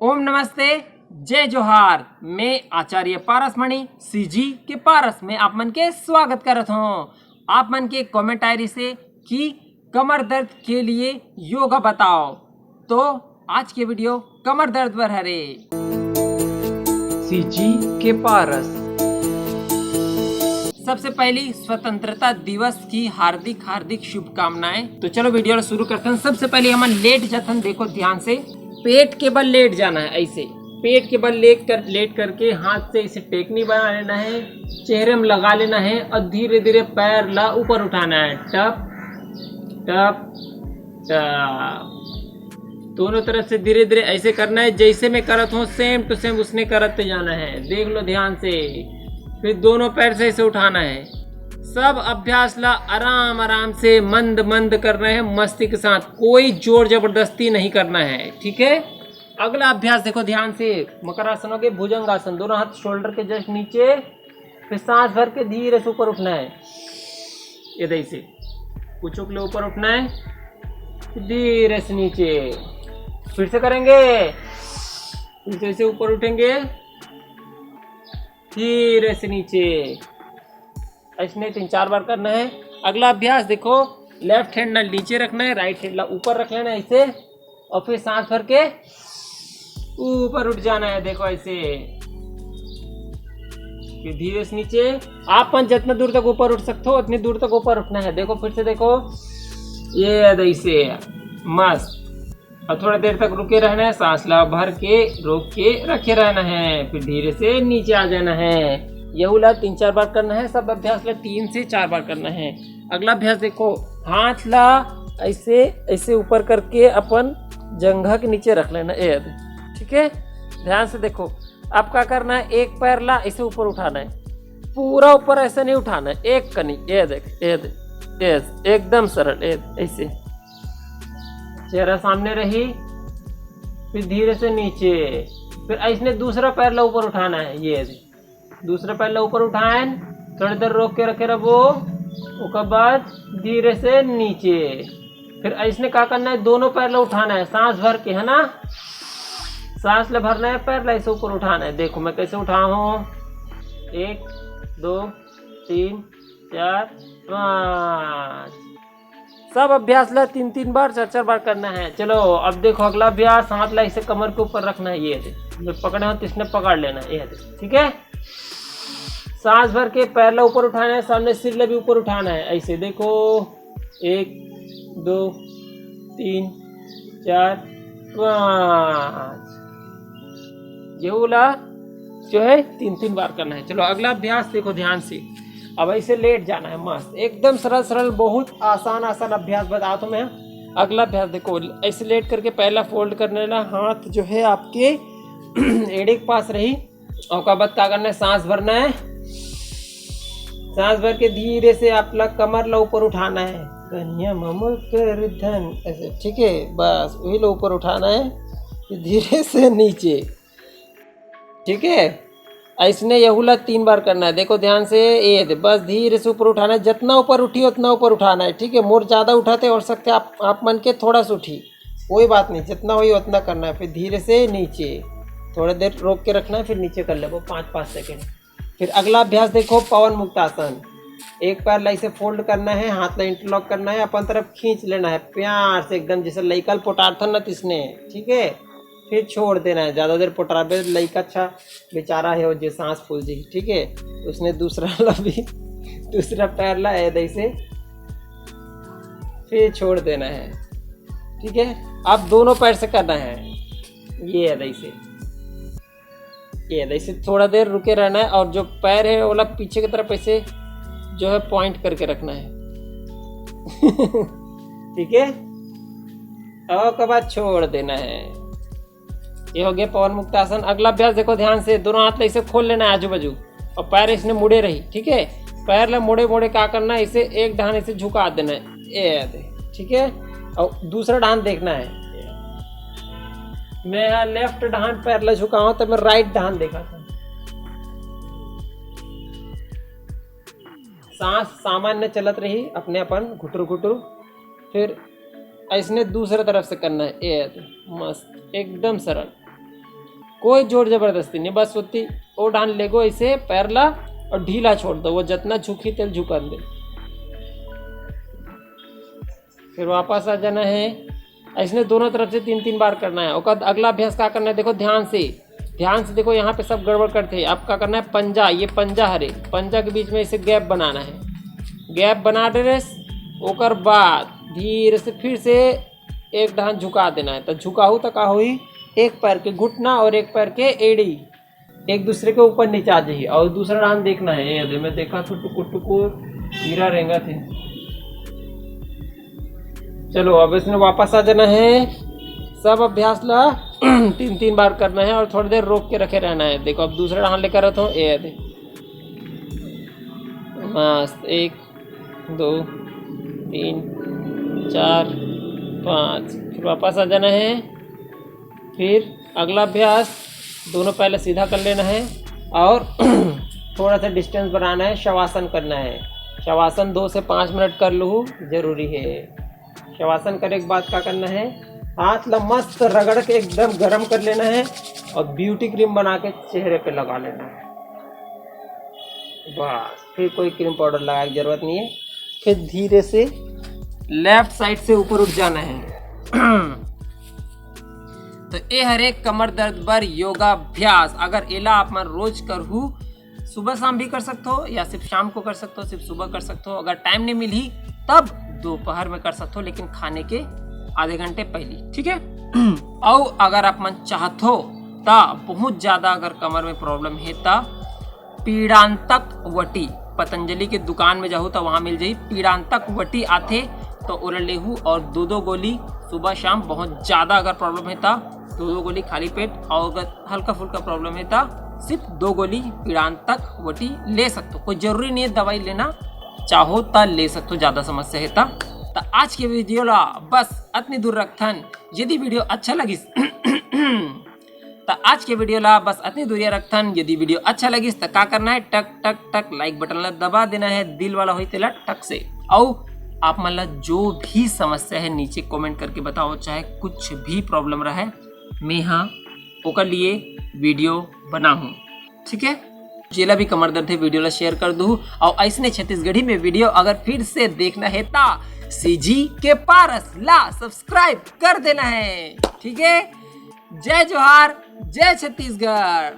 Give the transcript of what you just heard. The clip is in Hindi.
ओम नमस्ते, जय जोहार। मैं आचार्य पारस मणि सीजी के पारस में आप मन के स्वागत करत हूँ। आप मन के कमेंट आयरी से कि कमर दर्द के लिए योगा बताओ, तो आज के वीडियो कमर दर्द पर हरे सीजी के पारस। सबसे पहली स्वतंत्रता दिवस की हार्दिक हार्दिक शुभकामनाएं। तो चलो वीडियो शुरू करते हैं। सबसे पहले हम लेट जाते हैं, देखो ध्यान से, पेट के बल लेट जाना है। ऐसे पेट के बल लेट करके हाथ से इसे टेकनी बना लेना है, चेहरे में लगा लेना है और धीरे धीरे पैर ला ऊपर उठाना है। टप टप टप, दोनों तरफ से धीरे धीरे ऐसे करना है। जैसे मैं करत हूँ सेम टू सेम उसने करते जाना है। देख लो ध्यान से। फिर दोनों पैर से इसे उठाना है। सब अभ्यास ला आराम आराम से मंद मंद करना है, मस्ती के साथ, कोई जोर जबरदस्ती नहीं करना है, ठीक है। अगला अभ्यास देखो ध्यान से, मकरासन हो गए, भुजंगासन, दोनों हाथ शोल्डर के जस्ट नीचे। फिर सांस भर के धीरे से ऊपर उठना है, इधर से कुछ के लिए ऊपर उठना है, धीरे से नीचे। फिर से करेंगे, फिर से ऊपर उठेंगे, धीरे से नीचे। ऐसे 3-4 बार करना है। अगला अभ्यास देखो, लेफ्ट हैंड ना नीचे रखना है, राइट हैंड ला ऊपर रख लेना है ऐसे, और फिर सांस भर के ऊपर उठ जाना है। देखो ऐसे, फिर धीरे से नीचे। आप जितना दूर तक ऊपर उठ सकते हो उतनी दूर तक ऊपर उठना है। देखो फिर से देखो, ये ऐसे मस्त। और थोड़ा देर तक रुके रहना है, सांस ला भर के रोक के रखे रहना है, फिर धीरे से नीचे आ जाना है। यह ला 3-4 बार करना है। सब अभ्यास ला 3 से 4 बार करना है। अगला अभ्यास देखो, हाथ ला ऐसे ऐसे ऊपर करके अपन जंघा के नीचे रख लेना, ठीक है। ध्यान से देखो, अब क्या करना है, एक पैर ला ऐसे ऊपर उठाना है, पूरा ऊपर ऐसे नहीं उठाना है, एक कनी, देख एकदम सरल, ऐसे चेहरा सामने रही, फिर धीरे से नीचे। फिर ऐसे दूसरा पैर ला ऊपर उठाना है, ये दूसरा पैर ला ऊपर उठाएं, थोड़ी देर रोक के रखे रहो, उसके बाद धीरे से नीचे। फिर ऐसे क्या करना है, दोनों पैर ला उठाना है, सांस भर के, है ना, सांस ले भरना है, पैर ला ऐसे ऊपर उठाना है। देखो मैं कैसे उठा हूँ, 1 2 3 4 5। सब अभ्यास ला 3-3 बार 4-4 बार करना है। चलो अब देखो अगला अभ्यास, हाथ ला इसे कमर के ऊपर रखना है, ये पकड़े हो तो इसने पकड़ लेना है, ये ठीक है। सांस भर के पैर ला ऊपर उठाना है, सामने सिर ला भी ऊपर उठाना है। ऐसे देखो, 1 2 3 4 5, ये वाला जो है 3-3 बार करना है। चलो अगला अभ्यास देखो ध्यान से। अब ऐसे लेट जाना है, मस्त एकदम सरल सरल, बहुत आसान अभ्यास बता तो मैं। अगला अभ्यास देखो, ऐसे लेट करके पहला फोल्ड करने वाला हाथ जो है आपके एड़े के पास रही, और का बाद क्या करना है, सांस भरना है, सांस भर के धीरे से अपना कमर ला ऊपर उठाना है, कन्या ममल कर धन, ऐसे, ठीक है। बस वही ला ऊपर उठाना है, धीरे से नीचे, ठीक है। ऐसने यहुला 3 बार करना है। देखो ध्यान से, ये बस धीरे से ऊपर उठाना है, जितना ऊपर उठी उतना ऊपर उठाना है, ठीक है। मोर ज़्यादा उठाते और सकते आप मन के थोड़ा सा उठी, कोई बात नहीं, जितना हुई उतना करना है। फिर धीरे से नीचे, थोड़ी देर रोक के रखना है, फिर नीचे कर ले वो 5-5 सेकेंड। फिर अगला अभ्यास देखो, पवन मुक्त आसन। एक पैर ला इसे फोल्ड करना है, हाथ ला इंटरलॉक करना है, अपन तरफ खींच लेना है प्यार से, एकदम जैसे लइकल पोटार्थन न तिसने, ठीक है। फिर छोड़ देना है, ज़्यादा देर पोटराबे, लइका अच्छा बेचारा है वो, जो सांस फूल जी, ठीक है। उसने दूसरा ला भी, दूसरा पैर ला ऐसे, फिर छोड़ देना है, ठीक है। अब दोनों पैर से करना है, ये ऐसे थोड़ा देर रुके रहना है, और जो पैर है वो पीछे की तरफ ऐसे जो है पॉइंट करके रखना है ठीक है। और के बाद छोड़ देना है। ये हो गया पवन मुक्त आसन। अगला अभ्यास देखो ध्यान से, दोनों हाथ ऐसे खोल लेना है आजू बाजू, और पैर इसने मुड़े रही, ठीक है। पैर ला मुड़े मुड़े क्या करना है, इसे एक ढान इसे झुका देना है, ये ठीक है। और दूसरा ढान देखना है, मैं यहाँ लेफ्ट ढान पैर ला झुका हूं, तो मैं राइट ढान देखा था। सांस सामान्य चलत रही अपने अपन, घुटुर घुटुर। फिर ऐसने दूसरे तरफ से करना है, ये मस्त एकदम सरल। कोई जोर जबरदस्ती नहीं, बस उतनी वो डाल लेगो ऐसे पैर ला और ढीला छोड़ दो, वो जितना झुकी तेल झुका दे। फिर वापस आ जाना है। इसने दोनों तरफ से 3-3 बार करना है। और अगला अभ्यास क्या करना है, देखो ध्यान से देखो, यहाँ पे सब गड़बड़ करते हैं। अब क्या करना है, पंजा, ये पंजा हरे पंजा के बीच में इसे गैप बनाना है। गैप बना दे रे, ओकर बाद धीरे से फिर से एक ढान झुका देना है। तो झुकाहू तो का हुई, एक पैर के घुटना और एक पैर के एड़ी एक दूसरे के ऊपर नीचे आ जाइए। और दूसरा ढान देखना है, ये मैं देखा था टुकुर हीरा रहेगा थे। चलो अब इसमें वापस आ जाना है। सब अभ्यास ला 3-3 बार करना है और थोड़ी देर रोक के रखे रहना है। देखो अब दूसरा हाथ लेकर आता हूँ, ये दे मस्त 1 2 3 4 5। फिर वापस आ जाना है। फिर अगला अभ्यास दोनों पहले सीधा कर लेना है और थोड़ा सा डिस्टेंस बनाना है। शवासन करना है। शवासन 2 से 5 मिनट कर लूँ, जरूरी है। शवासन करने के बाद क्या करना है, हाथ ला मस्त रगड़ के एकदम गरम कर लेना है और ब्यूटी क्रीम बना के चेहरे पे लगा लेना है। बस, फिर कोई क्रीम पाउडर लगाने की जरूरत नहीं है। फिर धीरे से लेफ्ट साइड से ऊपर उठ जाना है। तो ये हर एक कमर दर्द पर योगाभ्यास अगर एला आप मन रोज करहू, सुबह शाम भी कर सकते हो या सिर्फ शाम को कर सकते हो, सिर्फ सुबह कर सकते हो। अगर टाइम नहीं मिली तब दोपहर में कर सकते हो, लेकिन खाने के आधे घंटे पहले, ठीक है। और अगर आप मन चाहते हो ता बहुत ज्यादा अगर कमर में प्रॉब्लम है ता पीड़ांतक वटी पतंजलि के दुकान में जाहू तो वहां मिल जाई। पीड़ांतक वटी आथे तो उरल लेहू और 2-2 गोली सुबह शाम। बहुत ज्यादा अगर प्रॉब्लम है ता 2-2 गोली खाली पेट, और अगर हल्का फुल्का प्रॉब्लम है ता सिर्फ 2 गोली पीड़ांतक वटी ले सकते हो। कोई जरूरी नहीं है दवाई लेना, चाहो ता ले सकते हो, ज्यादा समस्या है ता। तो आज के वीडियो ला बस अतनी दूर रखथन। यदि वीडियो अच्छा लगिस तो आज के वीडियो ला बस अतनी दूरिया रखथन। यदि वीडियो अच्छा लगिस तो क्या करना है, टक टक टक लाइक बटन ला दबा देना है, दिल वाला होई तेला टक से। और आप मन ला जो भी समस्या है नीचे कमेंट करके बताओ, चाहे कुछ भी प्रॉब्लम रहे, मैं हाँ ओकर लिए वीडियो बना हूँ, ठीक है। जेला भी कमर दर्द है वीडियो ला शेयर कर दूँ। और ऐसने छत्तीसगढ़ी में वीडियो अगर फिर से देखना है ता सीजी के पारस ला सब्सक्राइब कर देना है, ठीक है। जय जोहार, जय छत्तीसगढ़।